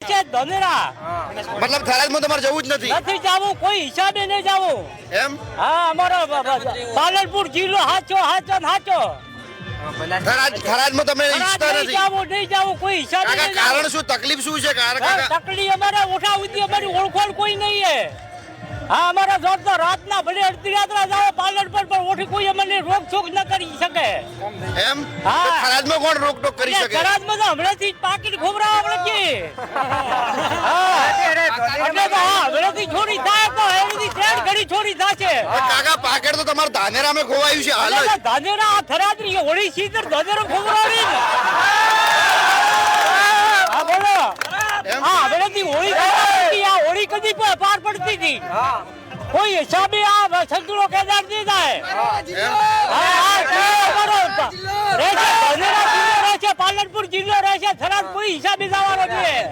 ધનેરા મતલબ થરાદમાં તમારે જવું જ નથી? નથી જવું, કોઈ હિસાબે નહીં જવું. એમ? હા, અમારો પાલનપુર જિલ્લો હાચો હાચો ને હાચો. થરાદમાં તમે ઈચ્છતા નહીં નથી? જવું, નહીં જવું, કોઈ હિસાબે કાકા નહીં કારણ જવું. શું, તકલીફ શું છે કાકા? તકડી અમારા ઓઠા ઉધી અમારી ઓળખોળ કોઈ નહીં હે. હા, અમારા જોર તો રાતના ભલે અડધી રાતના જાવ પાલનપુર પર ઓઠી કોઈ અમને રોક છોક ન કરી શકે. એમ? હા. તો થરાદમાં કોણ રોકટોક કરી શકે? થરાદમાં તો હમણાંથી જ પાકીટ ખોબરાવા પડે. હા, એટલે તો હા, હમણાંથી ચોરી થાય તો એવી ટ્રેન ઘડી ચોરી થશે. કાકા પાકેટ તો તમારે ધાનેરામાં ખોવાયું છે હાલ જ. ધાનેરા આ થરાદની હોળી સીધર ધાનેરો ખોબરાવી ને. હા, બોલો. એમ? હા, હમણાંથી હોળી ખોબરાવી, આ હોળી કદી પાર પડતી હતી. કોઈ હિસાબે આ સંતુલો કેદાર નહીં થાય. પાલનપુર જિલ્લો રહેશે, થરાદ કોઈ હિસાબે જવાનો છે.